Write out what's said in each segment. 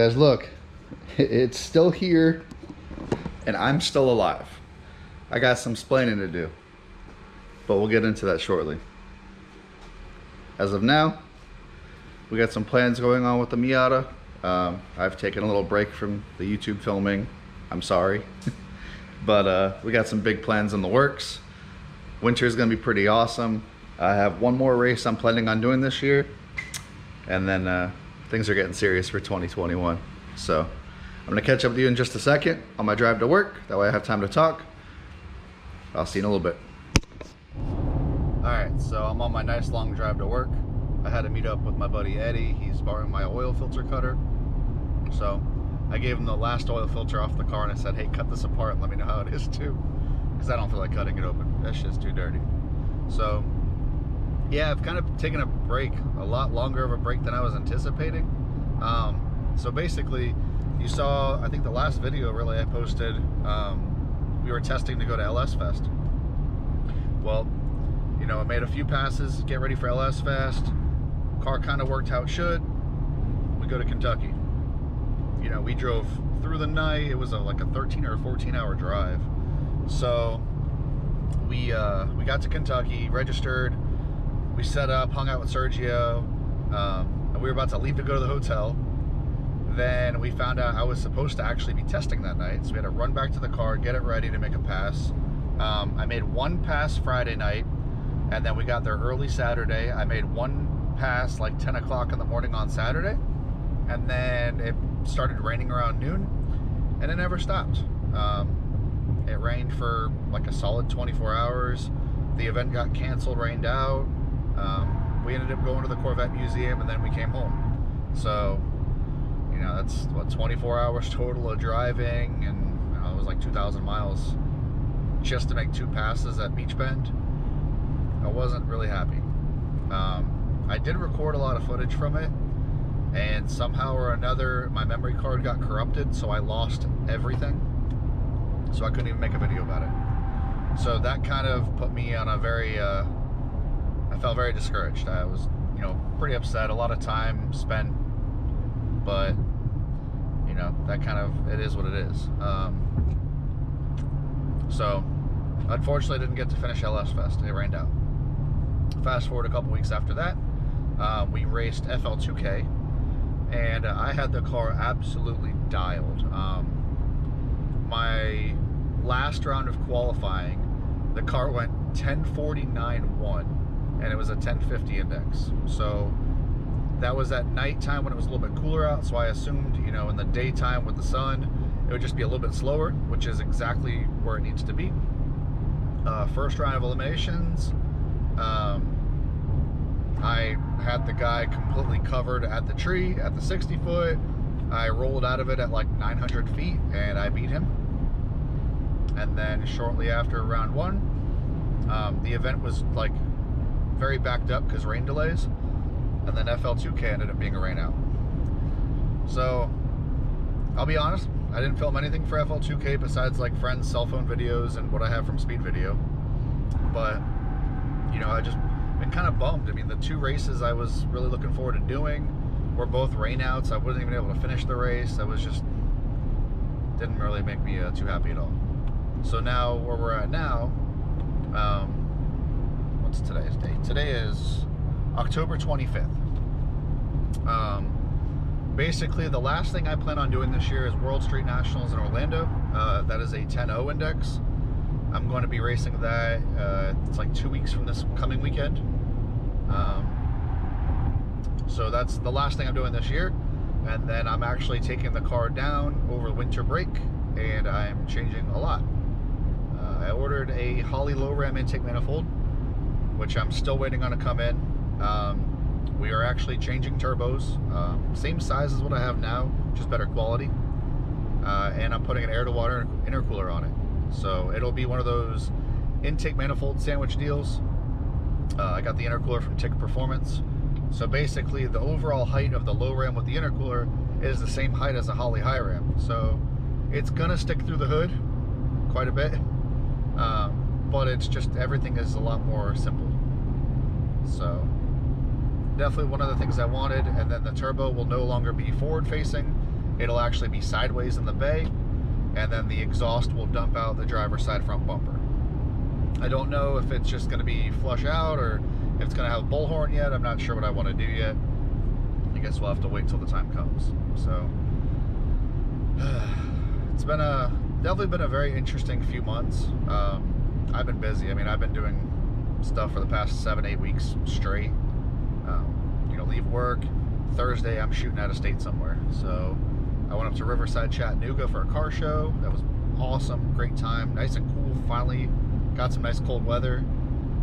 guys, look, it's still here and I'm still alive. I got some splaining to do, but we'll get into that shortly. As of now, we got some plans going on with the Miata. I've taken a little break from the YouTube filming. I'm sorry. But we got some big plans in the works. Winter is going to be pretty awesome. I have one more race I'm planning on doing this year. And then things are getting serious for 2021. So I'm going to catch up with you in just a second on my drive to work. That way I have time to talk. I'll see you in a little bit. Alright, so I'm on my nice long drive to work. I had to meet up with my buddy Eddie. He's borrowing my oil filter cutter. So I gave him the last oil filter off the car and I said, hey, cut this apart and let me know how it is too. Because I don't feel like cutting it open. That shit's too dirty. So yeah, I've kind of taken a break, a lot longer of a break than I was anticipating. So basically, you saw, I think the last video really I posted, we were testing to go to LS Fest. Well, you know, I made a few passes, get ready for LS Fest. Car kind of worked how it should. We go to Kentucky. You know, we drove through the night. It was like a 13 or 14 hour drive. So we got to Kentucky, registered, we set up, hung out with Sergio, and we were about to leave to go to the hotel. Then we found out I was supposed to actually be testing that night, so we had to run back to the car, get it ready to make a pass. I made one pass Friday night, and then we got there early Saturday. I made one pass like 10 o'clock in the morning on Saturday, and then it started raining around noon, and it never stopped. It rained for like a solid 24 hours. The event got canceled, rained out. We ended up going to the Corvette Museum, and then we came home. So, you know, that's what, 24 hours total of driving, and you know, it was like 2,000 miles just to make two passes at Beach Bend. I wasn't really happy. I did record a lot of footage from it, and somehow or another my memory card got corrupted, so I lost everything. So I couldn't even make a video about it. So that kind of put me on a very, I felt very discouraged. I was, you know, pretty upset. A lot of time spent, but, you know, that kind of, it is what it is. So, unfortunately, I didn't get to finish LS Fest. It rained out. Fast forward a couple weeks after that, we raced FL2K, and I had the car absolutely dialed. My last round of qualifying, the car went 1049.1, and it was a 1050 index. So that was at nighttime when it was a little bit cooler out, so I assumed, you know, in the daytime with the sun, it would just be a little bit slower, which is exactly where it needs to be. First round of eliminations, I had the guy completely covered at the tree, at the 60 foot. I rolled out of it at like 900 feet, and I beat him. And then shortly after round one, the event was like very backed up because rain delays, and then FL2K ended up being a rain out. So I'll be honest, I didn't film anything for FL2K besides like friends' cell phone videos and what I have from Speed Video. But, you know, I just been kind of bummed. I mean, the two races I was really looking forward to doing were both rainouts. I wasn't even able to finish the race. I was just, didn't really make me too happy at all. So now, where we're at now, what's today's date? Today is October 25th. Basically, the last thing I plan on doing this year is World Street Nationals in Orlando. That is a 10.0 index. I'm going to be racing that. It's like 2 weeks from this coming weekend. So that's the last thing I'm doing this year. And then I'm actually taking the car down over winter break, and I'm changing a lot. I ordered a Holley low ram intake manifold, which I'm still waiting on to come in. We are actually changing turbos, same size as what I have now, just better quality. And I'm putting an air to water intercooler on it. So it'll be one of those intake manifold sandwich deals. I got the intercooler from TIC Performance. So basically the overall height of the low ram with the intercooler is the same height as a Holley high ram. So it's gonna stick through the hood quite a bit, but it's just, everything is a lot more simple. So definitely one of the things I wanted. And then the turbo will no longer be forward facing, it'll actually be sideways in the bay, and then the exhaust will dump out the driver's side front bumper. I don't know if it's just going to be flush out or if it's going to have bullhorn yet. I'm not sure what I want to do yet. I guess we'll have to wait till the time comes. So it's been definitely been a very interesting few months. I've been busy. I mean, I've been doing stuff for the past 7-8 weeks straight. You know, leave work Thursday, I'm shooting out of state somewhere. So I went up to Riverside, Chattanooga for a car show. That was awesome, great time, nice and cool. Finally got some nice cold weather.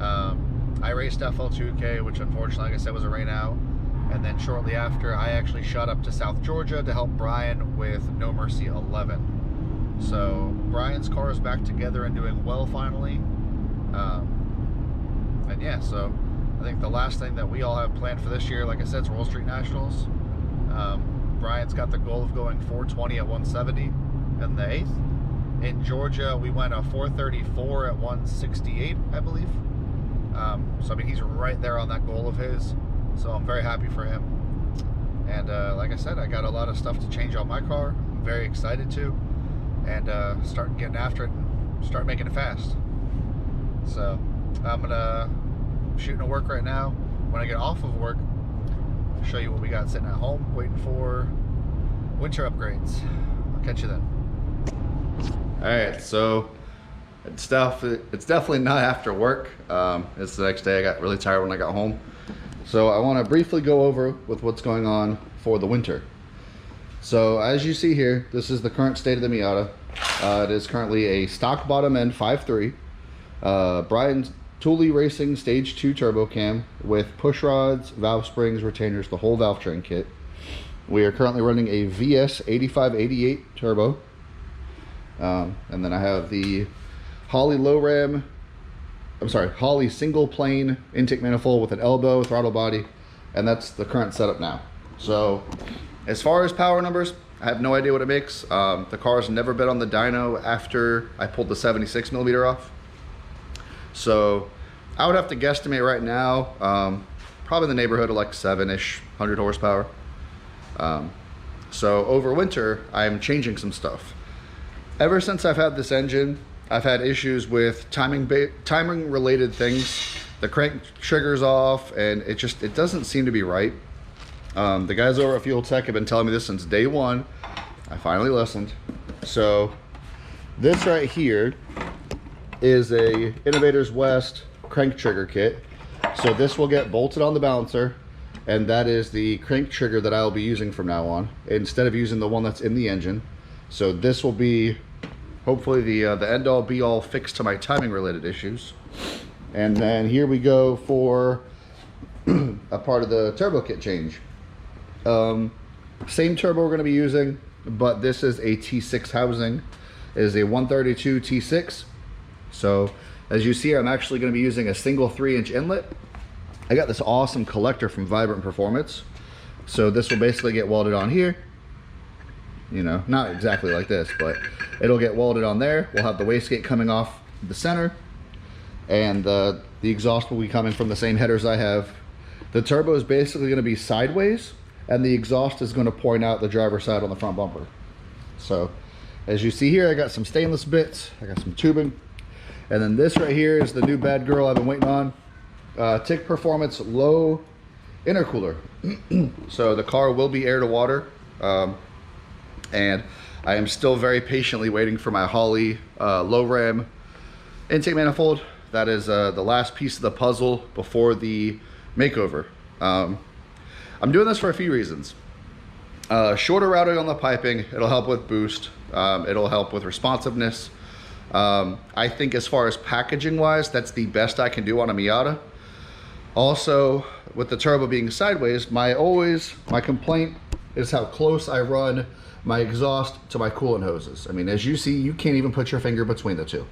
I raced FL2K, which unfortunately, like I said, was a rain out. And then shortly after, I actually shot up to South Georgia to help Brian with No Mercy 11. So Brian's car is back together and doing well finally. And yeah, so I think the last thing that we all have planned for this year, like I said, is Roll Street Nationals. Brian's got the goal of going 420 at 170 in the 8th. In Georgia, we went a 434 at 168, I believe. So I mean, he's right there on that goal of his. So I'm very happy for him. And like I said, I got a lot of stuff to change on my car. I'm very excited to. And start getting after it and start making it fast. So I'm shooting to work right now. When I get off of work, I'll show you what we got sitting at home waiting for winter upgrades. I'll catch you then. All right, so it's definitely not after work. It's the next day. I got really tired when I got home. So I want to briefly go over with what's going on for the winter. So as you see here, this is the current state of the Miata. It is currently a stock bottom end 5.3. Brian's Thule Racing Stage 2 turbo cam with push rods, valve springs, retainers, the whole valve train kit. We are currently running a VS 8588 turbo. And then I have the Holley Holley single plane intake manifold with an elbow throttle body, and that's the current setup now. So as far as power numbers, I have no idea what it makes. The car's never been on the dyno after I pulled the 76mm off. So I would have to guesstimate right now, probably in the neighborhood of like 7-ish, 100 horsepower. So over winter, I'm changing some stuff. Ever since I've had this engine, I've had issues with timing related things. The crank trigger's off and it doesn't seem to be right. The guys over at Fuel Tech have been telling me this since day one. I finally listened. So this right here is a Innovators West crank trigger kit. So this will get bolted on the balancer, and that is the crank trigger that I'll be using from now on, instead of using the one that's in the engine. So this will be hopefully the end all be all fixed to my timing related issues. And then here we go for a part of the turbo kit change. Same turbo we're going to be using, but this is a T6 housing. It is a 132 T6. So as you see, I'm actually going to be using a single 3-inch inlet. I got this awesome collector from Vibrant Performance. So this will basically get welded on here. You know, not exactly like this, but it'll get welded on there. We'll have the wastegate coming off the center, and the exhaust will be coming from the same headers I have. The turbo is basically going to be sideways, and the exhaust is going to point out the driver's side on the front bumper. So as you see here, I got some stainless bits, I got some tubing, and then this right here is the new bad girl I've been waiting on. TIC Performance low intercooler. So the car will be air to water, and I am still very patiently waiting for my Holley low ram intake manifold. That is the last piece of the puzzle before the makeover. I'm doing this for a few reasons. Shorter routing on the piping, it'll help with boost, it'll help with responsiveness. I think as far as packaging wise, that's the best I can do on a Miata. Also, with the turbo being sideways, my complaint is how close I run my exhaust to my coolant hoses. I mean, as you see, you can't even put your finger between the two.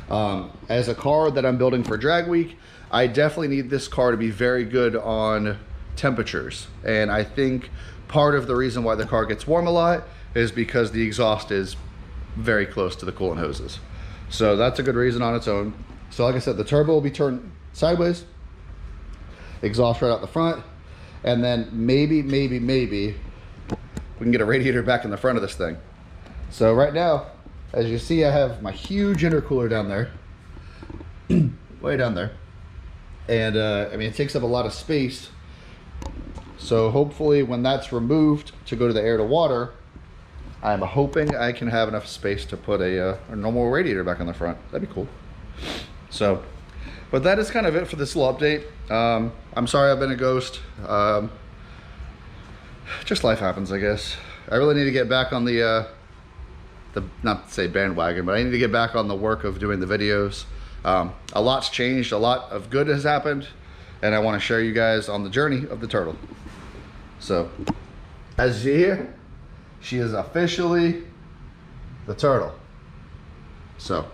As a car that I'm building for Drag Week, I definitely need this car to be very good on temperatures. And I think part of the reason why the car gets warm a lot is because the exhaust is very close to the coolant hoses. So that's a good reason on its own. So like I said, the turbo will be turned sideways, exhaust right out the front, and then maybe we can get a radiator back in the front of this thing. So right now, as you see, I have my huge intercooler down there, way down there. And I mean, it takes up a lot of space. So hopefully when that's removed to go to the air to water, I'm hoping I can have enough space to put a normal radiator back on the front. That'd be cool. So, but that is kind of it for this little update. I'm sorry I've been a ghost. Just life happens, I guess. I really need to get back on the not to say bandwagon, but I need to get back on the work of doing the videos. A lot's changed, a lot of good has happened, and I want to share you guys on the journey of the turtle. So, as you hear, she is officially the turtle. So,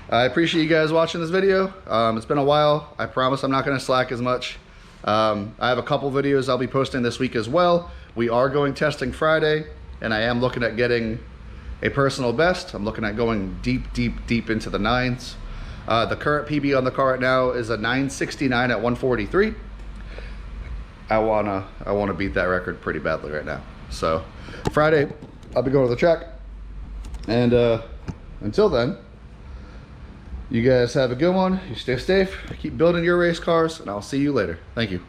I appreciate you guys watching this video. It's been a while. I promise I'm not going to slack as much. I have a couple videos I'll be posting this week as well. We are going testing Friday, and I am looking at getting a personal best. I'm looking at going deep into the 9s. The current PB on the car right now is a 969 at 143. I wanna beat that record pretty badly right now. So Friday, I'll be going to the track. And until then, you guys have a good one. You stay safe, keep building your race cars, and I'll see you later. Thank you.